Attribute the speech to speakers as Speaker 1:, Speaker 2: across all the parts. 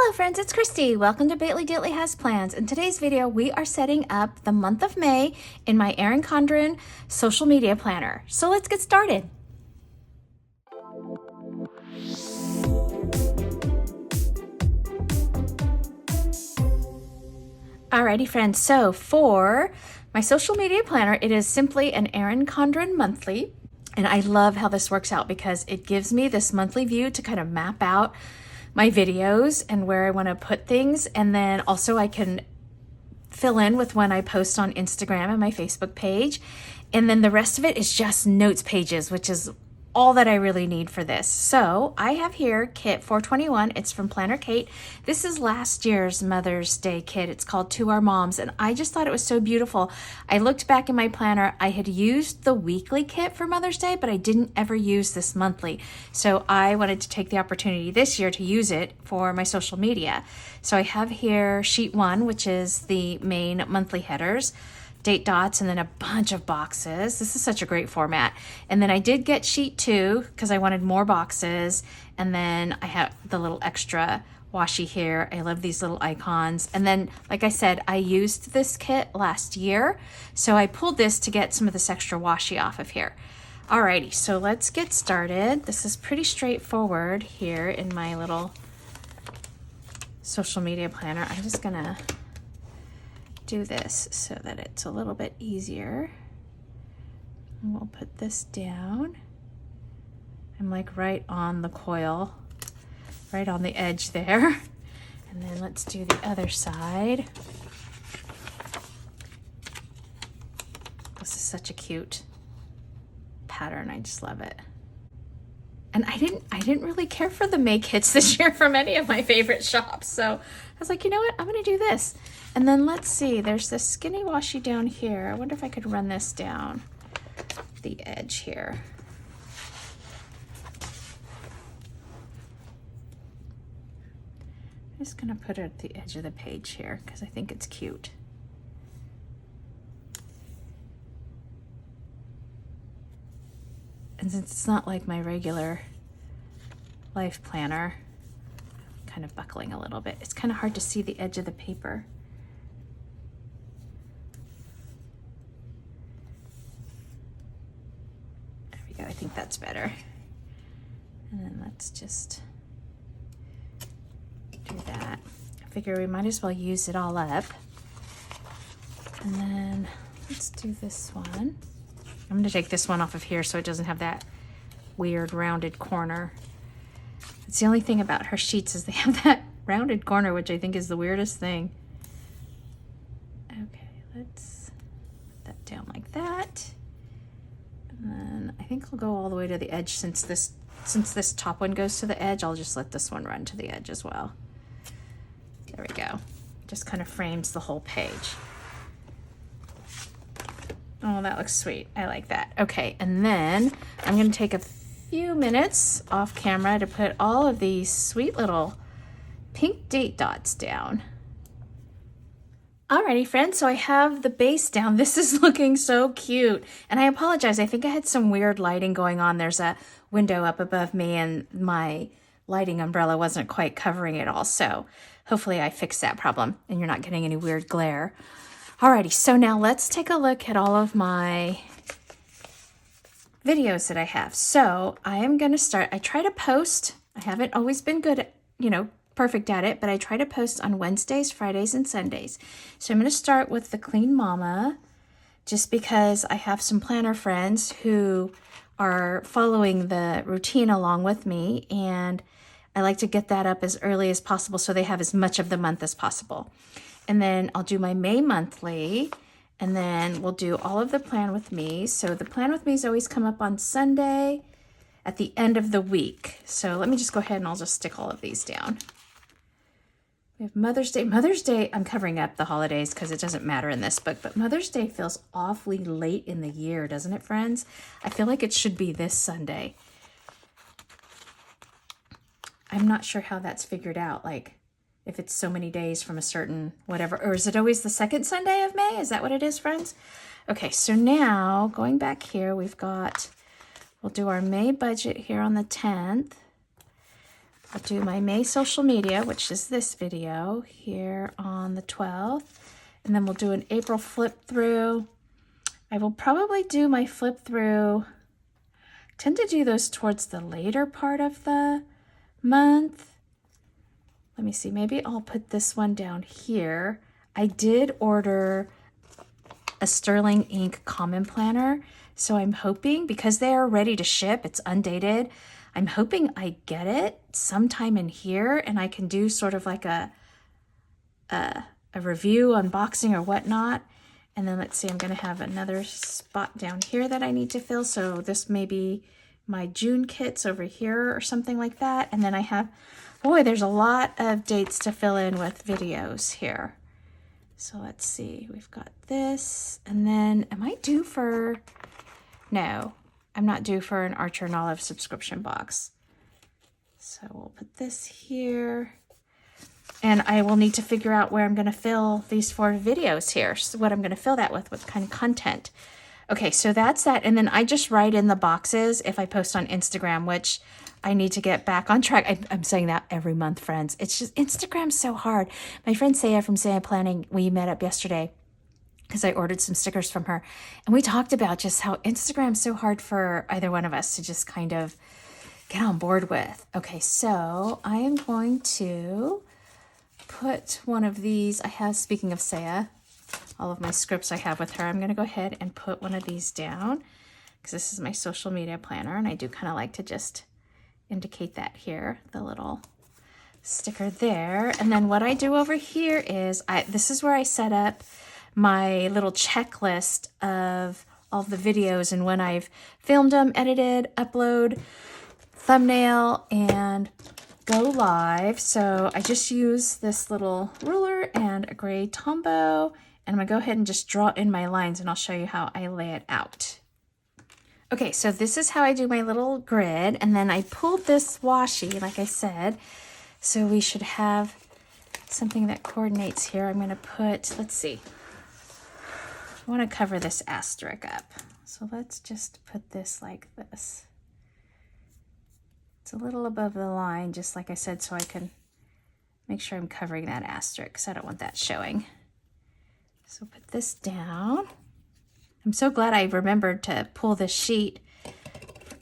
Speaker 1: Hello friends, it's Christy. Welcome to Bately Ditley Has Plans. In today's video, we are setting up the month of May in my Erin Condren social media planner. So let's get started. Alrighty friends, so for my social media planner, it is simply an Erin Condren monthly. And I love how this works out because it gives me this monthly view to kind of map out my videos and where I want to put things. And then also I can fill in with when I post on Instagram and my Facebook page. And then the rest of it is just notes pages, which is all that I really need for this. So I have here kit 421. It's from Planner Kate. This is last year's Mother's Day kit. It's called To Our Moms. And I just thought it was so beautiful. I looked back in my planner. I had used the weekly kit for Mother's Day, but I didn't ever use this monthly. So I wanted to take the opportunity this year to use it for my social media. So I have here sheet 1, which is the main monthly headers, date dots, and then a bunch of boxes. This is such a great format. And then I did get sheet 2 because I wanted more boxes. And then I have the little extra washi here. I love these little icons. And then, like I said, I used this kit last year. So I pulled this to get some of this extra washi off of here. Alrighty, so let's get started. This is pretty straightforward here in my little social media planner. I'm just gonna do this so that it's a little bit easier. And we'll put this down. I'm like right on the coil, right on the edge there. And then let's do the other side. This is such a cute pattern. I just love it. And I didn't really care for the May kits this year from any of my favorite shops. So I was like, you know what? I'm gonna do this. And then let's see, there's this skinny washi down here. I wonder if I could run this down the edge here. I'm just gonna put it at the edge of the page here because I think it's cute. And since it's not like my regular life planner, kind of buckling a little bit. It's kind of hard to see the edge of the paper. There we go, I think that's better. And then let's just do that. I figure we might as well use it all up. And then let's do this one. I'm gonna take this one off of here so it doesn't have that weird rounded corner. It's the only thing about her sheets is they have that rounded corner, which I think is the weirdest thing. Okay, let's put that down like that. And then I think I'll go all the way to the edge since this top one goes to the edge. I'll just let this one run to the edge as well. There we go. Just kind of frames the whole page. Oh, that looks sweet. I like that. Okay, and then I'm going to take a few minutes off camera to put all of these sweet little pink date dots down. Alrighty, friends, so I have the base down. This is looking so cute. And I apologize. I think I had some weird lighting going on. There's a window up above me and my lighting umbrella wasn't quite covering it all. So hopefully I fixed that problem and you're not getting any weird glare. Alrighty, so now let's take a look at all of my videos that I have. So I am going to start. I try to post. I haven't always been good at, perfect at it, but I try to post on Wednesdays, Fridays, and Sundays. So I'm going to start with the Clean Mama, just because I have some planner friends who are following the routine along with me, and I like to get that up as early as possible so they have as much of the month as possible. And then I'll do my May monthly, and then we'll do all of the Plan With Me. So the Plan With Me's always come up on Sunday at the end of the week. So let me just go ahead and I'll just stick all of these down. We have Mother's Day. Mother's Day, I'm covering up the holidays because it doesn't matter in this book, but Mother's Day feels awfully late in the year, doesn't it, friends? I feel like it should be this Sunday. I'm not sure how that's figured out, like if it's so many days from a certain whatever, or is it always the second Sunday of May? Is that what it is, friends? Okay, so now going back here, we'll do our May budget here on the 10th. I'll do my May social media, which is this video here on the 12th. And then we'll do an April flip through. I will probably do my flip through, tend to do those towards the later part of the month. Let me see, maybe I'll put this one down here. I did order a sterling ink common planner, so I'm hoping, because they are ready to ship, it's undated, I'm hoping I get it sometime in here and I can do sort of like a review, unboxing or whatnot. And then let's see, I'm gonna have another spot down here that I need to fill. So this may be my June kits over here or something like that. And then I have, boy, there's a lot of dates to fill in with videos here. So let's see, we've got this, and then am I due for, no, I'm not due for an Archer and Olive subscription box. So we'll put this here, and I will need to figure out where I'm going to fill these 4 videos here. So what I'm going to fill that with, what kind of content. Okay, so that's that, and then I just write in the boxes if I post on Instagram, which I need to get back on track. I'm saying that every month, friends. It's just, Instagram's so hard. My friend Saya from Saya Planning, we met up yesterday because I ordered some stickers from her. And we talked about just how Instagram's so hard for either one of us to just kind of get on board with. Okay, so I am going to put one of these. I have, speaking of Saya, all of my scripts I have with her, I'm going to go ahead and put one of these down because this is my social media planner. And I do kind of like to just indicate that here, the little sticker there. And then what I do over here is this is where I set up my little checklist of all the videos and when I've filmed them, edited, upload, thumbnail, and go live. So I just use this little ruler and a gray Tombow, and I'm gonna go ahead and just draw in my lines, and I'll show you how I lay it out. Okay, so this is how I do my little grid, and then I pulled this washi, like I said, so we should have something that coordinates here. I'm gonna put, let's see, I wanna cover this asterisk up. So let's just put this like this. It's a little above the line, just like I said, so I can make sure I'm covering that asterisk because I don't want that showing. So put this down. I'm so glad I remembered to pull this sheet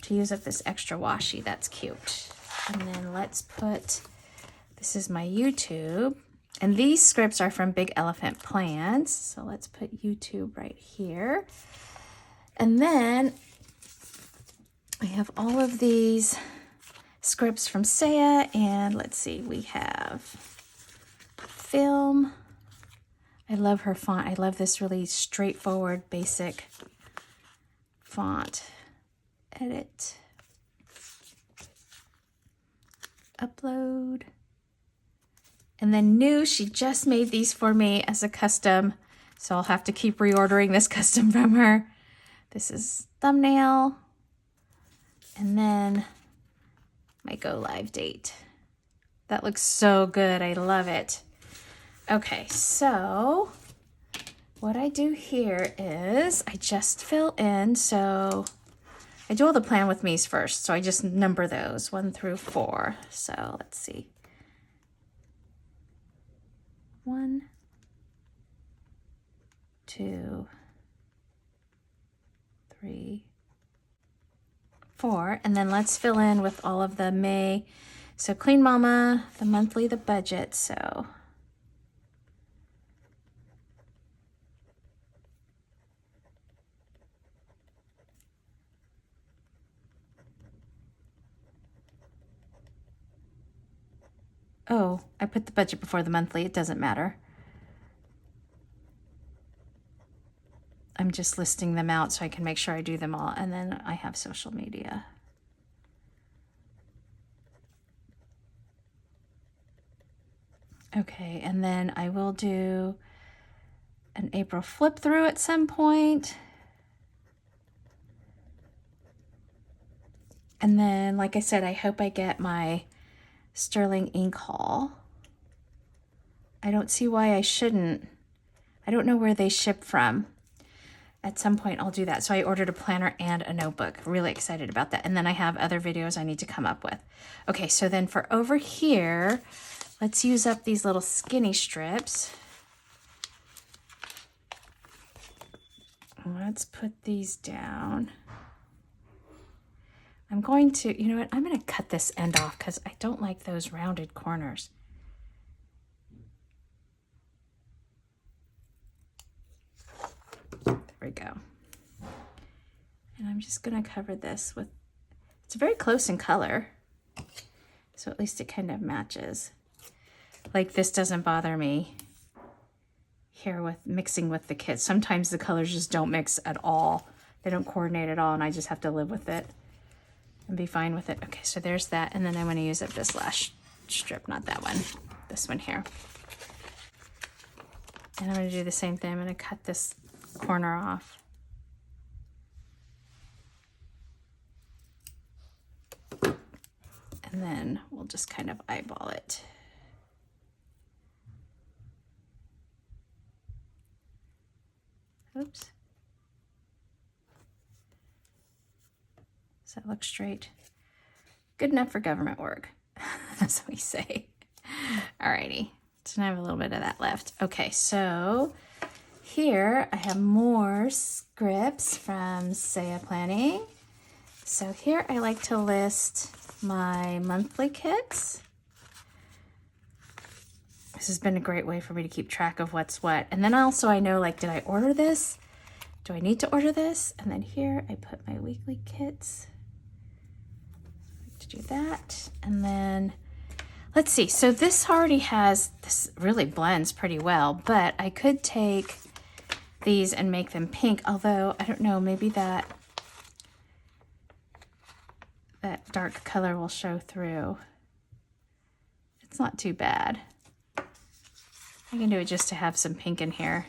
Speaker 1: to use up this extra washi. That's cute. And then let's put, this is my YouTube. And these scripts are from Big Elephant Plans. So let's put YouTube right here. And then I have all of these scripts from Saya. And let's see, we have film. I love her font. I love this really straightforward, basic font. Edit. Upload. And then new, she just made these for me as a custom, so I'll have to keep reordering this custom from her. This is thumbnail. And then my go live date. That looks so good. I love it. Okay, so what I do here is I just fill in, so I do all the plan with me's first, so I just number those 1 through 4. So let's see. 1, 2, 3, 4, and then let's fill in with all of the May. So Clean Mama, the monthly, the budget, so oh, I put the budget before the monthly. It doesn't matter. I'm just listing them out so I can make sure I do them all. And then I have social media. Okay, and then I will do an April flip through at some point. And then, like I said, I hope I get my sterling ink haul. I don't see why I shouldn't. I don't know where they ship from. at some point I'll do that. So I ordered a planner and a notebook. Really excited about that. And then I have other videos I need to come up with. Okay, so then for over here, let's use up these little skinny strips. Let's put these down. I'm going to, you know what, I'm going to cut this end off because I don't like those rounded corners. There we go. And I'm just going to cover this with, it's very close in color, so at least it kind of matches. Like this doesn't bother me here with mixing with the kits. Sometimes the colors just don't mix at all. They don't coordinate at all, and I just have to live with it and be fine with it. Okay, so there's that, and then I want to use up this last strip, not that one, this one here. And I'm going to do the same thing. I'm going to cut this corner off. And then we'll just kind of eyeball it. Oops. Does that look straight? Good enough for government work, as we say. Alrighty, so now I have a little bit of that left. Okay, so here I have more scripts from Saya Planning. So here I like to list my monthly kits. This has been a great way for me to keep track of what's what. And then also I know, like, did I order this? Do I need to order this? And then here I put my weekly kits. To do that. And then let's see. So this already has, this really blends pretty well, but I could take these and make them pink. Although I don't know, maybe that dark color will show through. It's not too bad. I can do it just to have some pink in here.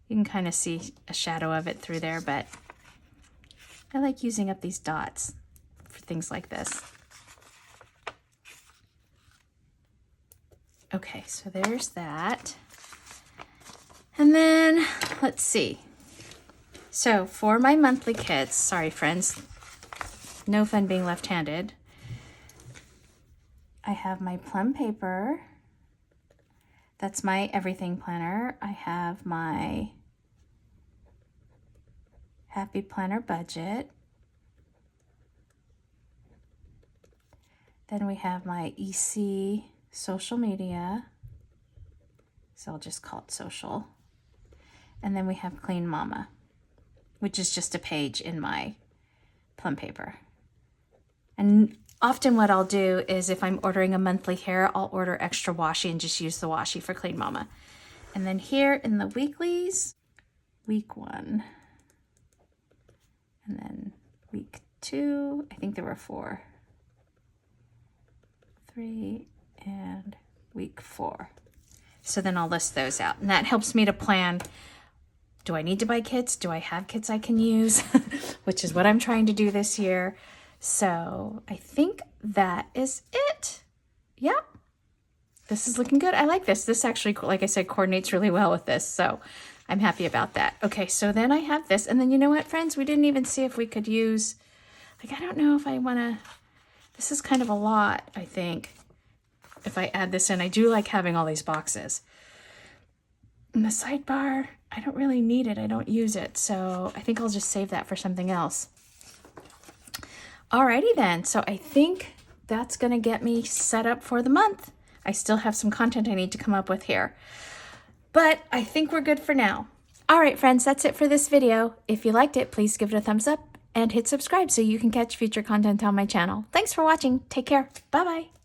Speaker 1: You can kind of see a shadow of it through there, but I like using up these dots for things like this. Okay, so there's that. And then let's see. So for my monthly kits, sorry friends, no fun being left-handed. I have my plum paper. That's my everything planner. I have my Happy Planner budget. Then we have my EC social media. So I'll just call it social. And then we have Clean Mama, which is just a page in my plum paper. And often what I'll do is if I'm ordering a monthly here, I'll order extra washi and just use the washi for Clean Mama. And then here in the weeklies, week 1. And then week 2, I think there were 4. 3 and week 4. So then I'll list those out. And that helps me to plan, do I need to buy kits? Do I have kits I can use? Which is what I'm trying to do this year. So I think that is it. Yeah, this is looking good. I like this. This actually, like I said, coordinates really well with this. So I'm happy about that. Okay, so then I have this. And then you know what, friends? We didn't even see if we could use, like, I don't know if I want to, this is kind of a lot, I think. If I add this in, I do like having all these boxes. And the sidebar, I don't really need it. I don't use it. So I think I'll just save that for something else. Alrighty then, so I think that's gonna get me set up for the month. I still have some content I need to come up with here, but I think we're good for now. All right, friends, that's it for this video. If you liked it, please give it a thumbs up and hit subscribe so you can catch future content on my channel. Thanks for watching. Take care. Bye-bye.